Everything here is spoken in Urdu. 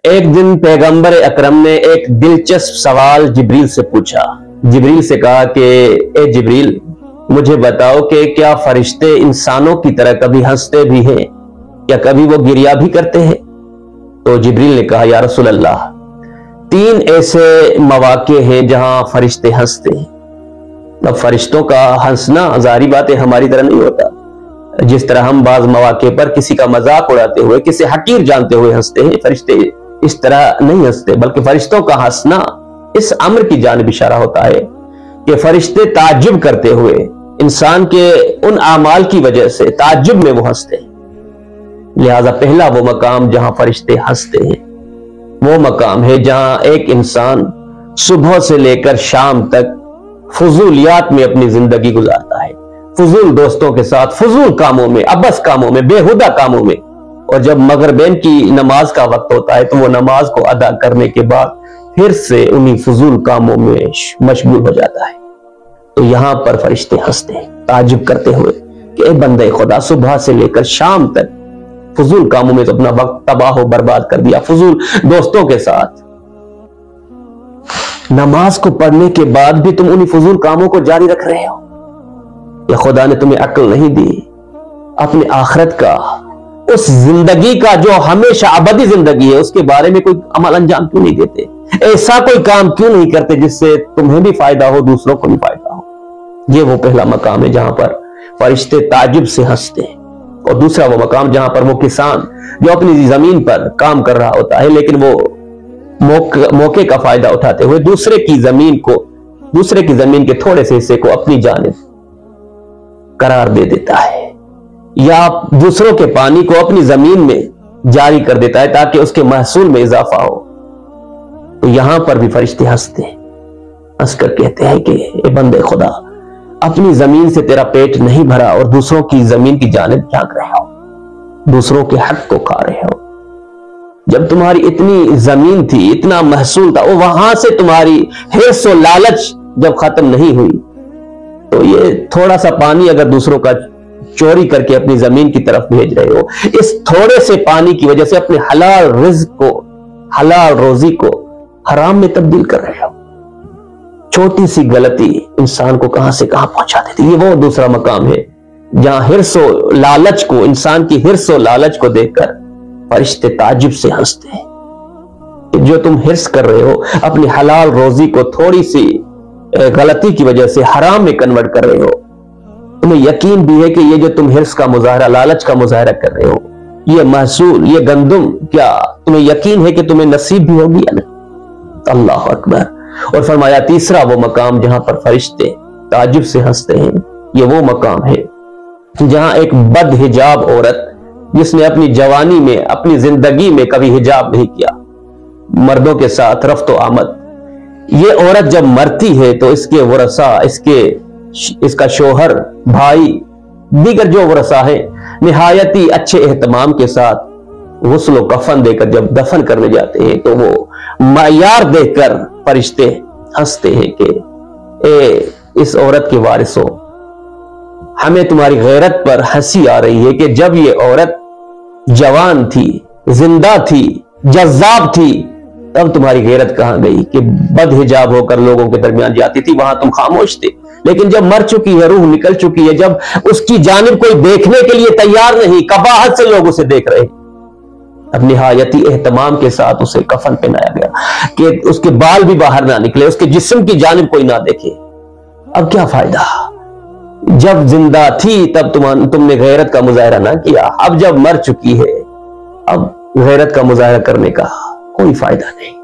ایک دن پیغمبر اکرم نے ایک دلچسپ سوال جبریل سے پوچھا۔ جبریل سے کہا کہ اے جبریل، مجھے بتاؤ کہ کیا فرشتے انسانوں کی طرح کبھی ہنستے بھی ہیں یا کبھی وہ گریہ بھی کرتے ہیں؟ تو جبریل نے کہا یا رسول اللہ، 3 ایسے مواقع ہیں جہاں فرشتے ہنستے ہیں۔ اب فرشتوں کا ہنسنا ظاہری بات ہے ہماری طرح نہیں ہوتا۔ جس طرح ہم بعض مواقع پر کسی کا مذاق اڑاتے ہوئے، کسی حقیر جانتے ہوئے ہنستے ہیں، فرشتے اس طرح نہیں ہنستے، بلکہ فرشتوں کا ہنسنا اس امر کی جانب اشارہ ہوتا ہے کہ فرشتے تعجب کرتے ہوئے انسان کے ان اعمال کی وجہ سے تعجب میں وہ ہنستے ہیں۔ لہذا پہلا وہ مقام جہاں فرشتے ہنستے ہیں وہ مقام ہے جہاں ایک انسان صبح سے لے کر شام تک فضولیات میں اپنی زندگی گزارتا ہے، فضول دوستوں کے ساتھ، فضول کاموں میں، عبث کاموں میں، بےہودہ کاموں میں، اور جب مغربین کی نماز کا وقت ہوتا ہے تو وہ نماز کو ادا کرنے کے بعد پھر سے انہی فضول کاموں میں مشغول ہو جاتا ہے۔ تو یہاں پر فرشتے ہنستے ہیں تعجب کرتے ہوئے کہ اے بندے خدا، صبح سے لے کر شام تک فضول کاموں میں تو اپنا وقت تباہ و برباد کر دیا، فضول دوستوں کے ساتھ، نماز کو پڑھنے کے بعد بھی تم انہی فضول کاموں کو جاری رکھ رہے ہو۔ یا خدا نے تمہیں عقل نہیں دی اپنے آخرت کا، اس زندگی کا جو ہمیشہ ابدی زندگی ہے، اس کے بارے میں کوئی عمل انجام کیوں نہیں دیتے؟ ایسا کوئی کام کیوں نہیں کرتے جس سے تمہیں بھی فائدہ ہو، دوسروں کو بھی فائدہ ہو؟ یہ وہ پہلا مقام ہے جہاں پر فرشتے تعجب سے ہنستے ہیں۔ اور دوسرا وہ مقام جہاں پر وہ کسان جو اپنی زمین پر کام کر رہا ہوتا ہے لیکن وہ موقع کا فائدہ اٹھاتے ہوئے دوسرے کی زمین کے تھوڑے سے حصے کو اپنی جانب قرار دے دیتا ہے، یا دوسروں کے پانی کو اپنی زمین میں جاری کر دیتا ہے تاکہ اس کے محصول میں اضافہ ہو۔ تو یہاں پر بھی فرشتے ہنستے ہیں، ہنس کر کہتے ہیں کہ اے بندے خدا، اپنی زمین سے تیرا پیٹ نہیں بھرا اور دوسروں کی زمین کی جانب جھانک رہے ہو، دوسروں کے حق کو کھا رہے ہو۔ جب تمہاری اتنی زمین تھی، اتنا محصول تھا، وہاں سے تمہاری حرص و لالچ جب ختم نہیں ہوئی تو یہ تھوڑا سا پانی اگر دوسروں کا چوری کر کے اپنی زمین کی طرف بھیج رہے ہو، اس تھوڑے سے پانی کی وجہ سے اپنے حلال رزق کو، حلال روزی کو حرام میں تبدیل کر رہے ہو۔ چھوٹی سی غلطی انسان کو کہاں سے کہاں پہنچا دیتی۔ یہ وہ دوسرا مقام ہے جہاں حرص و لالچ کو، انسان کی حرص و لالچ کو دیکھ کر فرشتے تعجب سے ہنستے ہیں کہ جو تم حرص کر رہے ہو، اپنی حلال روزی کو تھوڑی سی غلطی کی وجہ سے حرام میں کنورٹ کر رہے ہو، تمہیں یقین بھی ہے کہ یہ جو تم حرص کا مظاہرہ، لالچ کا مظاہرہ کر رہے ہو، یہ محصول، یہ گندم، کیا تمہیں یقین ہے کہ تمہیں نصیب بھی ہوگی یا نہیں؟ اللہ اکبر۔ اور فرمایا تیسرا وہ مقام جہاں پر فرشتے تعجب سے ہنستے ہیں، یہ وہ مقام ہے جہاں ایک بد حجاب عورت جس نے اپنی جوانی میں، اپنی زندگی میں کبھی حجاب نہیں کیا، مردوں کے ساتھ رفت و آمد، یہ عورت جب مرتی ہے تو اس کے ورثاء، اس کا شوہر، بھائی، دیگر جو ورثاء ہیں، نہایتی اچھے اہتمام کے ساتھ غسل و کفن دے کر جب دفن کرنے جاتے ہیں تو وہ معیار دیکھ کر فرشتے ہنستے ہیں کہ اے اس عورت کے وارثوں، ہمیں تمہاری غیرت پر ہنسی آ رہی ہے کہ جب یہ عورت جوان تھی، زندہ تھی، جذاب تھی، تب تمہاری غیرت کہاں گئی کہ بد حجاب ہو کر لوگوں کے درمیان جاتی تھی، وہاں تم خاموش تھے۔ لیکن جب مر چکی ہے، روح نکل چکی ہے، جب اس کی جانب کوئی دیکھنے کے لیے تیار نہیں، قباحت سے لوگ اسے دیکھ رہے، اب نہایتی اہتمام کے ساتھ اسے کفن پہنایا گیا کہ اس کے بال بھی باہر نہ نکلے، اس کے جسم کی جانب کوئی نہ دیکھے۔ اب کیا فائدہ؟ جب زندہ تھی تب تم نے غیرت کا مظاہرہ نہ کیا، اب جب مر چکی ہے اب غیرت کا مظاہرہ کرنے کا کوئی فائدہ نہیں۔